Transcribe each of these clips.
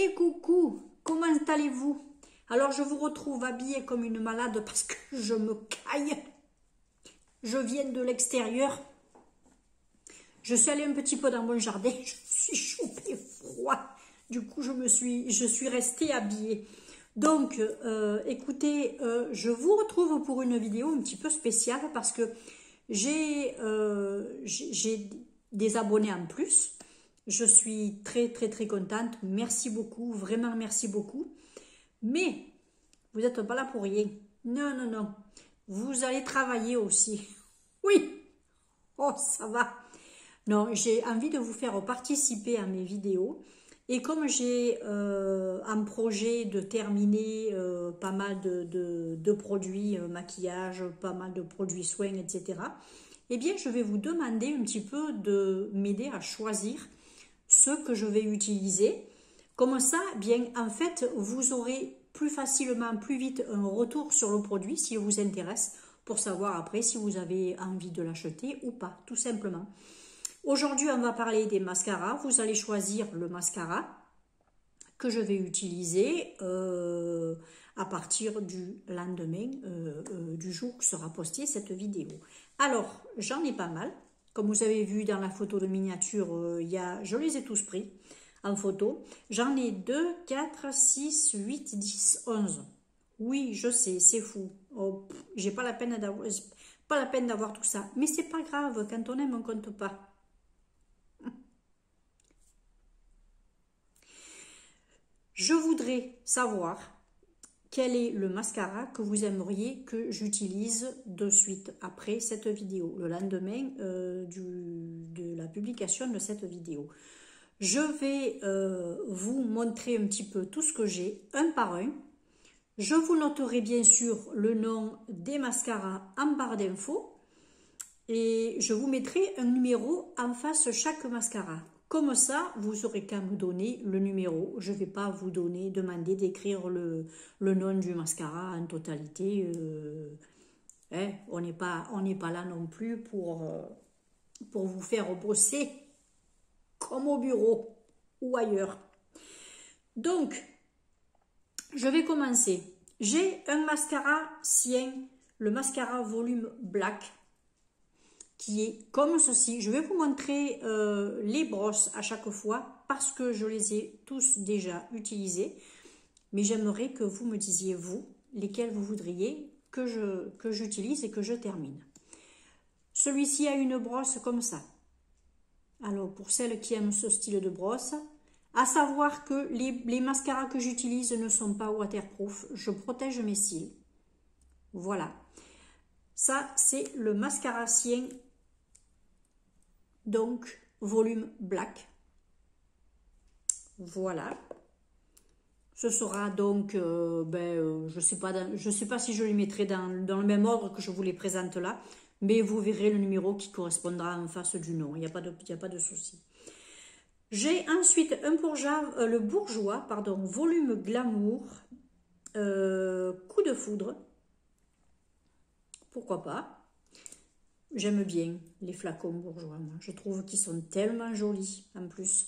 Et coucou, comment allez-vous? Alors je vous retrouve habillée comme une malade parce que je me caille. Je viens de l'extérieur. Je suis allée un petit peu dans mon jardin. Je suis chopée froid. Du coup, je suis restée habillée. Donc, écoutez, je vous retrouve pour une vidéo un petit peu spéciale parce que j'ai des abonnés en plus. Je suis très contente. Merci beaucoup, vraiment merci beaucoup. Mais vous n'êtes pas là pour rien. Non, non, non. Vous allez travailler aussi. Oui. Oh, ça va. Non, j'ai envie de vous faire participer à mes vidéos. Et comme j'ai un projet de terminer pas mal de produits maquillage, pas mal de produits soins, etc., eh bien, je vais vous demander un petit peu de m'aider à choisir ce que je vais utiliser. Comme ça, bien, en fait, vous aurez plus facilement, plus vite un retour sur le produit s'il vous intéresse pour savoir après si vous avez envie de l'acheter ou pas, tout simplement. Aujourd'hui, on va parler des mascaras. Vous allez choisir le mascara que je vais utiliser à partir du lendemain, du jour que sera postée cette vidéo. Alors, j'en ai pas mal. Comme vous avez vu dans la photo de miniature, je les ai tous pris en photo. J'en ai 2, 4, 6, 8, 10, 11. Oui, je sais, c'est fou. Oh, j'ai pas la peine d'avoir tout ça. Mais c'est pas grave, quand on aime, on compte pas. Je voudrais savoir quel est le mascara que vous aimeriez que j'utilise de suite après cette vidéo, le lendemain de la publication de cette vidéo. Je vais vous montrer un petit peu tout ce que j'ai, un par un. Je vous noterai bien sûr le nom des mascaras en barre d'infos et je vous mettrai un numéro en face de chaque mascara. Comme ça, vous aurez qu'à me donner le numéro. Je ne vais pas vous demander d'écrire le nom du mascara en totalité. On n'est pas là non plus pour vous faire bosser comme au bureau ou ailleurs. Donc, je vais commencer. J'ai un mascara Sien, le mascara volume black, qui est comme ceci. Je vais vous montrer les brosses à chaque fois parce que je les ai tous déjà utilisées. Mais j'aimerais que vous me disiez, vous, lesquels vous voudriez que j'utilise et que je termine. Celui-ci a une brosse comme ça. Alors, pour celles qui aiment ce style de brosse, à savoir que les mascaras que j'utilise ne sont pas waterproof. Je protège mes cils. Voilà. Ça, c'est le mascara Sien. Donc, volume black. Voilà. Ce sera donc, je sais pas si je les mettrai dans le même ordre que je vous les présente là, mais vous verrez le numéro qui correspondra en face du nom. Il n'y a pas de souci. J'ai ensuite le bourgeois, volume glamour, coup de foudre. Pourquoi pas? J'aime bien les flacons bourgeois, moi. Je trouve qu'ils sont tellement jolis, en plus.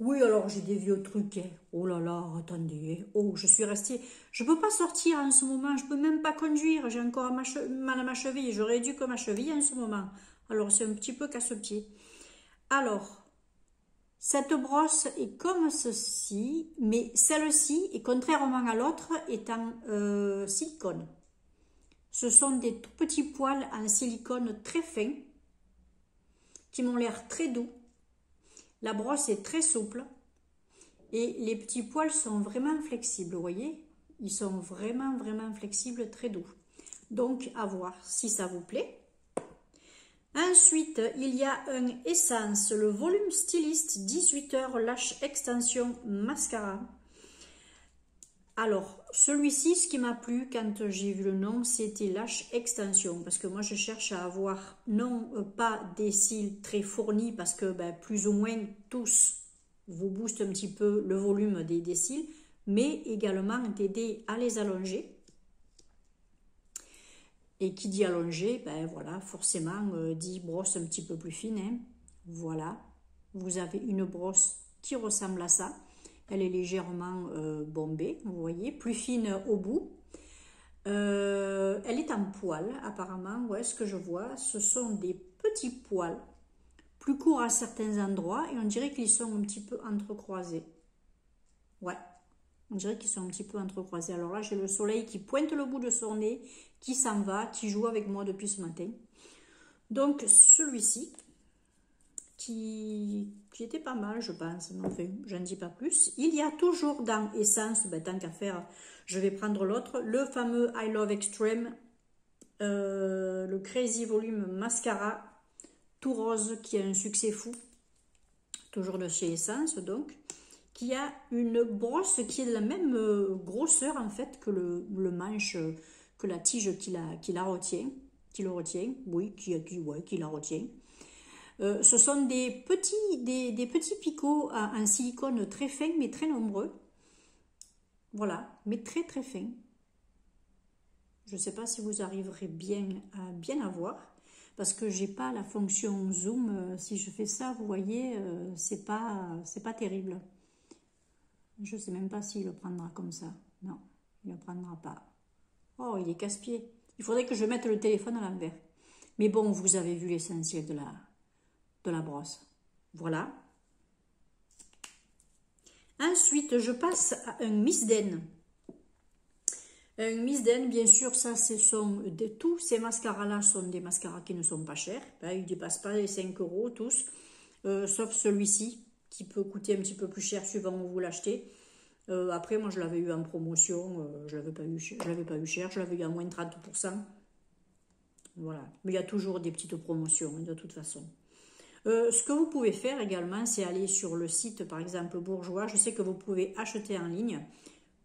Oui, alors j'ai des vieux trucs. Hein. Oh là là, attendez. Oh, je suis restée... Je ne peux pas sortir en ce moment. Je ne peux même pas conduire. J'ai encore mal à ma cheville. J'aurais dû que ma cheville en ce moment. Alors, c'est un petit peu casse-pied. Alors, cette brosse est comme ceci. Mais celle-ci, et contrairement à l'autre, est en silicone. Ce sont des tout petits poils en silicone très fins qui m'ont l'air très doux. La brosse est très souple et les petits poils sont vraiment flexibles, vous voyez? Ils sont vraiment flexibles, très doux. Donc, à voir si ça vous plaît. Ensuite, il y a un Essence, le volume styliste 18 heures Lash Extension Mascara. Alors, celui-ci, ce qui m'a plu quand j'ai vu le nom, c'était Lash Extension. Parce que moi, je cherche à avoir, non pas des cils très fournis, parce que plus ou moins tous vous boostent un petit peu le volume des cils, mais également d'aider à les allonger. Et qui dit allonger, voilà, forcément, dit brosse un petit peu plus fine. Hein. Voilà, vous avez une brosse qui ressemble à ça. Elle est légèrement bombée, vous voyez, plus fine au bout. Elle est en poils, apparemment. Ouais, ce que je vois, ce sont des petits poils, plus courts à certains endroits, et on dirait qu'ils sont un petit peu entrecroisés. Ouais, on dirait qu'ils sont un petit peu entrecroisés. Alors là, j'ai le soleil qui pointe le bout de son nez, qui s'en va, qui joue avec moi depuis ce matin. Donc, celui-ci, qui était pas mal, je pense. Mais enfin, j'en dis pas plus. Il y a toujours dans Essence, ben, tant qu'à faire, je vais prendre l'autre, le fameux I Love Extreme, le Crazy Volume Mascara, tout rose, qui a un succès fou. Toujours de chez Essence, donc. Qui a une brosse qui est de la même grosseur, en fait, que le manche, que la tige qui la retient. Qui le retient, oui, qui la retient. Ce sont des petits picots en silicone très fins, mais très nombreux. Voilà, mais très très fins. Je ne sais pas si vous arriverez bien à voir, parce que j'ai pas la fonction zoom. Si je fais ça, vous voyez, c'est pas terrible. Je ne sais même pas s'il le prendra comme ça. Non, il ne le prendra pas. Oh, il est casse-pied. Il faudrait que je mette le téléphone à l'envers. Mais bon, vous avez vu l'essentiel de la brosse. Voilà. Ensuite, je passe à un Miss Den. Un Miss Den, bien sûr, ça, tous ces mascaras-là sont des mascaras qui ne sont pas chers. Ils ne dépassent pas les 5 € tous, sauf celui-ci, qui peut coûter un petit peu plus cher suivant où vous l'achetez. Après, moi, je l'avais eu en promotion, je ne l'avais pas eu cher, je l'avais eu à moins de 30%. Voilà, mais il y a toujours des petites promotions, de toute façon. Ce que vous pouvez faire également, c'est aller sur le site, par exemple, Bourjois. Je sais que vous pouvez acheter en ligne.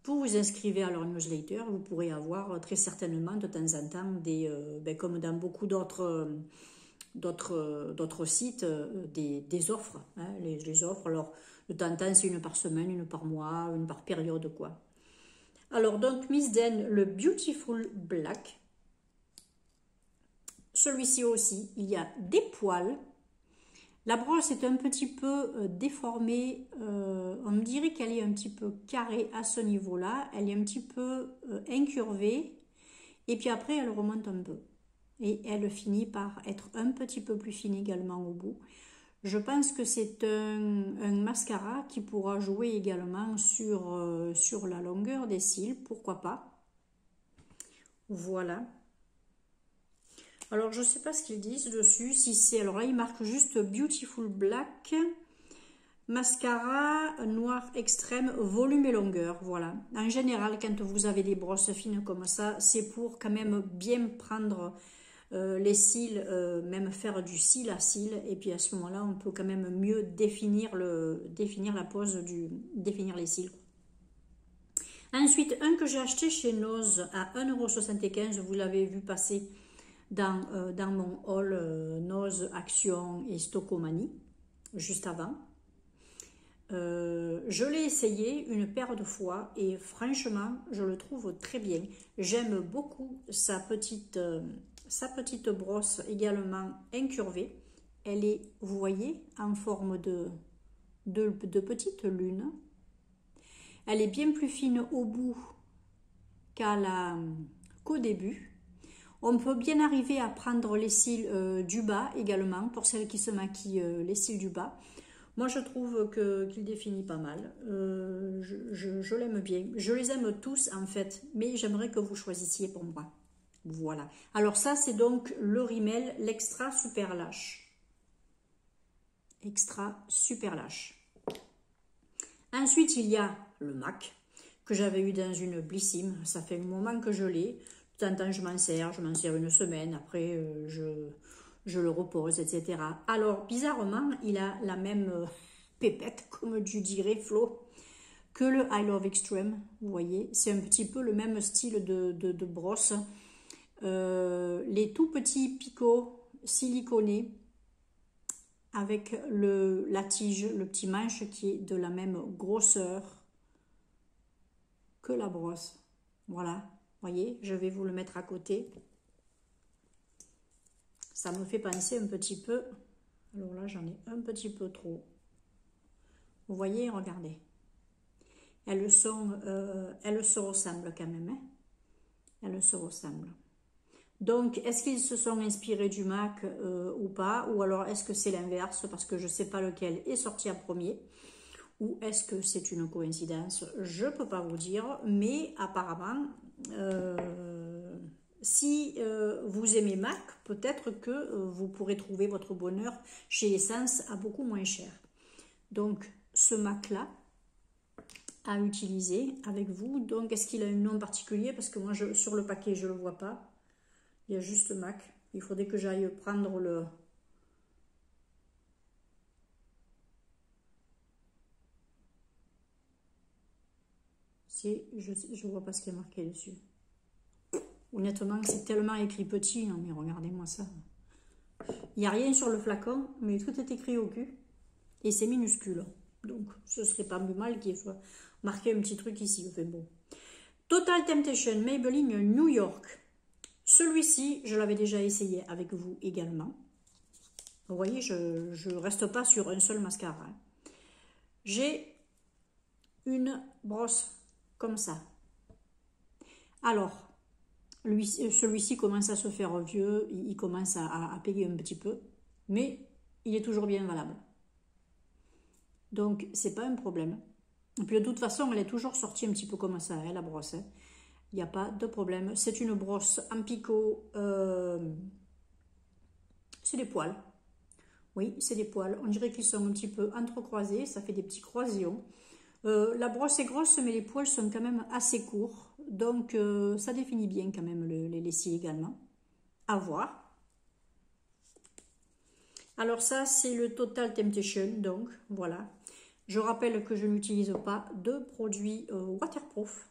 Vous vous inscrivez à leur newsletter, vous pourrez avoir très certainement de temps en temps, comme dans beaucoup d'autres sites, des offres. Hein, les offres, alors de temps en temps, c'est une par semaine, une par mois, une par période, quoi. Alors, donc, Miss Den, le Beautiful Black. Celui-ci aussi, il y a des poils. La brosse est un petit peu déformée, on me dirait qu'elle est un petit peu carrée à ce niveau-là, elle est un petit peu incurvée, et puis après elle remonte un peu. Et elle finit par être un petit peu plus fine également au bout. Je pense que c'est un mascara qui pourra jouer également sur la longueur des cils, pourquoi pas. Voilà. Alors, je ne sais pas ce qu'ils disent dessus. Si c'est, alors là, ils marquent juste Beautiful Black, mascara noir extrême, volume et longueur. Voilà. En général, quand vous avez des brosses fines comme ça, c'est pour quand même bien prendre les cils, même faire du cil à cil. Et puis à ce moment-là, on peut quand même mieux définir la pose définir les cils. Ensuite, un que j'ai acheté chez Nose à 1,75 €, vous l'avez vu passer dans mon haul Nose, Action et Stockomanie, juste avant. Je l'ai essayé une paire de fois et franchement, je le trouve très bien. J'aime beaucoup sa petite brosse également incurvée. Elle est, vous voyez, en forme de petite lune. Elle est bien plus fine au bout qu'au début. On peut bien arriver à prendre les cils du bas également, pour celles qui se maquillent les cils du bas. Moi, je trouve qu'il définit pas mal. Je l'aime bien. Je les aime tous, en fait, mais j'aimerais que vous choisissiez pour moi. Voilà. Alors ça, c'est donc le Rimmel, l'extra super lâche. Extra super lâche. Ensuite, il y a le MAC, que j'avais eu dans une Blissim. Ça fait un moment que je l'ai. De temps en temps, je m'en sers une semaine, après je le repose, etc. Alors, bizarrement, il a la même pépette, comme tu dirais, Flo, que le I Love Extreme, vous voyez. C'est un petit peu le même style de brosse. Les tout petits picots siliconés, avec la tige, le petit manche qui est de la même grosseur que la brosse. Voilà. Voyez, je vais vous le mettre à côté. Ça me fait penser un petit peu. Alors là, j'en ai un petit peu trop. Vous voyez, regardez. elles se ressemblent quand même. Hein. Elles se ressemblent. Donc, est-ce qu'ils se sont inspirés du MAC ou pas? Ou alors, est-ce que c'est l'inverse? Parce que je ne sais pas lequel est sorti en premier. Ou est-ce que c'est une coïncidence? Je ne peux pas vous dire. Mais apparemment, si vous aimez MAC, peut-être que vous pourrez trouver votre bonheur chez Essence à beaucoup moins cher. Donc, ce MAC-là, à utiliser avec vous. Donc, est-ce qu'il a un nom particulier? Parce que moi, sur le paquet, je ne le vois pas. Il y a juste MAC. Il faudrait que j'aille prendre le... Je ne vois pas ce qui est marqué dessus. Honnêtement, c'est tellement écrit petit. Hein, mais regardez-moi ça. Il n'y a rien sur le flacon, mais tout est écrit au cul. Et c'est minuscule. Donc, ce serait pas plus mal qu'il soit marqué un petit truc ici. Enfin bon. Total Temptation Maybelline New York. Celui-ci, je l'avais déjà essayé avec vous également. Vous voyez, je ne reste pas sur un seul mascara. J'ai une brosse comme ça. Alors, celui-ci commence à se faire vieux, il commence à payer un petit peu, mais il est toujours bien valable. Donc, c'est pas un problème. Et puis, de toute façon, elle est toujours sortie un petit peu comme ça, hein, la brosse. Hein. Il n'y a pas de problème. C'est une brosse en picot. C'est des poils. Oui, c'est des poils. On dirait qu'ils sont un petit peu entrecroisés. Ça fait des petits croisillons. La brosse est grosse, mais les poils sont quand même assez courts. Donc, ça définit bien quand même les cils également. À voir. Alors ça, c'est le Total Temptation. Donc, voilà. Je rappelle que je n'utilise pas de produits waterproof.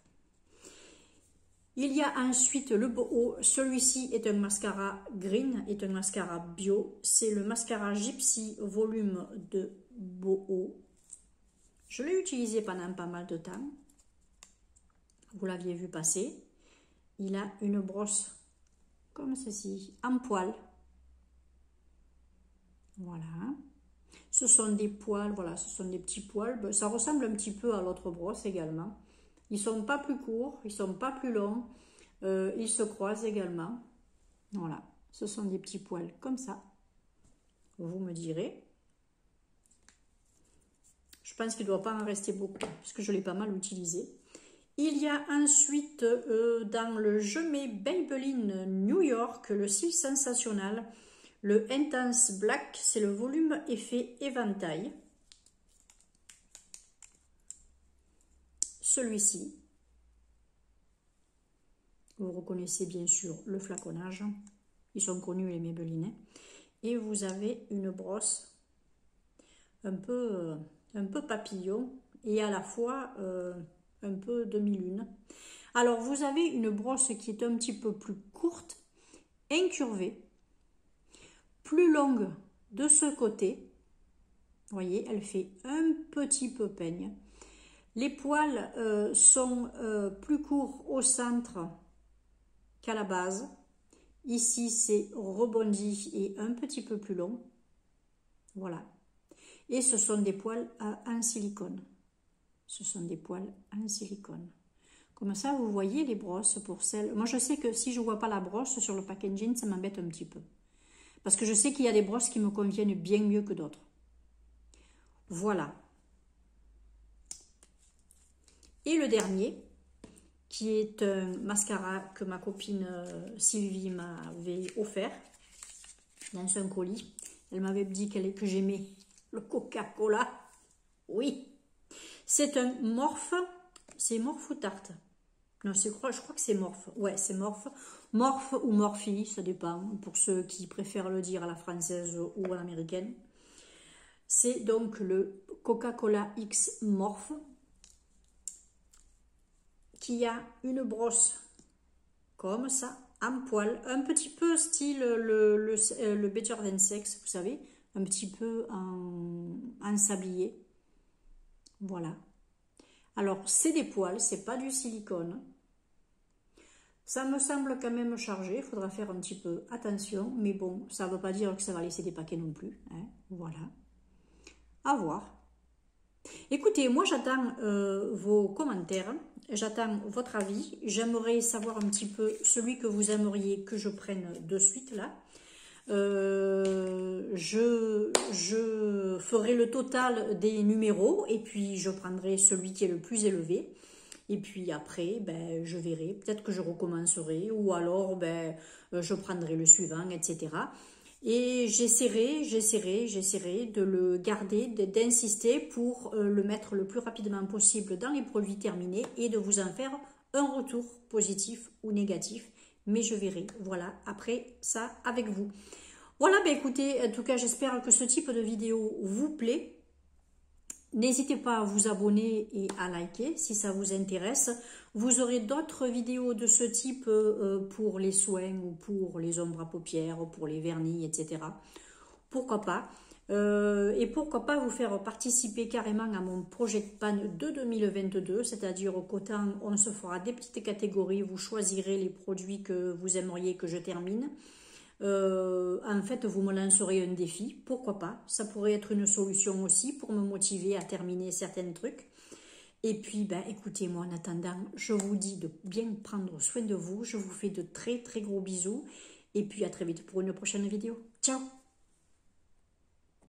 Il y a ensuite le Boho. Celui-ci est un mascara green, est un mascara bio. C'est le mascara Gypsy volume de Boho. Je l'ai utilisé pendant pas mal de temps. Vous l'aviez vu passer. Il a une brosse comme ceci, en poil. Voilà. Ce sont des poils, voilà, ce sont des petits poils. Ça ressemble un petit peu à l'autre brosse également. Ils ne sont pas plus courts, ils ne sont pas plus longs. Ils se croisent également. Voilà, ce sont des petits poils comme ça. Vous me direz. Je pense qu'il ne doit pas en rester beaucoup, puisque je l'ai pas mal utilisé. Il y a ensuite, dans le Je mets Maybelline New York, le cil sensationnel, le Intense Black, c'est le volume effet éventail. Celui-ci. Vous reconnaissez bien sûr le flaconnage. Ils sont connus les Maybelline. Et vous avez une brosse un peu papillon et à la fois un peu demi-lune. Alors vous avez une brosse qui est un petit peu plus courte, incurvée, plus longue de ce côté. Vous voyez, elle fait un petit peu peigne. Les poils sont plus courts au centre qu'à la base. Ici, c'est rebondi et un petit peu plus long. Voilà. Et ce sont des poils en silicone. Ce sont des poils en silicone. Comme ça, vous voyez les brosses pour celles... Moi, je sais que si je ne vois pas la brosse sur le packaging, ça m'embête un petit peu. Parce que je sais qu'il y a des brosses qui me conviennent bien mieux que d'autres. Voilà. Et le dernier, qui est un mascara que ma copine Sylvie m'avait offert dans un colis. Elle m'avait dit que j'aimais le Coca-Cola. Oui. C'est un Morphe. C'est Morphe ou Tarte? Non, je crois que c'est Morphe. Ouais, c'est Morphe. Morphe ou Morphe, ça dépend. Pour ceux qui préfèrent le dire à la française ou à l'américaine. C'est donc le Coca-Cola X Morphe, qui a une brosse comme ça, en poil, un petit peu style le Better Than Sex, vous savez, un petit peu en sablier. Voilà. Alors, c'est des poils, c'est pas du silicone. Ça me semble quand même chargé, il faudra faire un petit peu attention, mais bon, ça ne veut pas dire que ça va laisser des paquets non plus. Hein, voilà. À voir. Écoutez, moi j'attends vos commentaires, j'attends votre avis. J'aimerais savoir un petit peu celui que vous aimeriez que je prenne de suite là. Je ferai le total des numéros et puis je prendrai celui qui est le plus élevé. Et puis après, ben, je verrai. Peut-être que je recommencerai ou alors ben, je prendrai le suivant, etc. Et j'essaierai de le garder, d'insister pour le mettre le plus rapidement possible dans les produits terminés et de vous en faire un retour positif ou négatif. Mais je verrai, voilà, après ça avec vous. Voilà, ben écoutez, en tout cas, j'espère que ce type de vidéo vous plaît. N'hésitez pas à vous abonner et à liker si ça vous intéresse. Vous aurez d'autres vidéos de ce type pour les soins ou pour les ombres à paupières, pour les vernis, etc. Pourquoi pas. Et pourquoi pas vous faire participer carrément à mon projet de panne de 2022, c'est-à-dire qu'autant on se fera des petites catégories, vous choisirez les produits que vous aimeriez que je termine. En fait, vous me lancerez un défi, pourquoi pas, ça pourrait être une solution aussi pour me motiver à terminer certains trucs. Et puis, ben, écoutez, moi en attendant, je vous dis de bien prendre soin de vous, je vous fais de très très gros bisous, et puis à très vite pour une prochaine vidéo. Ciao!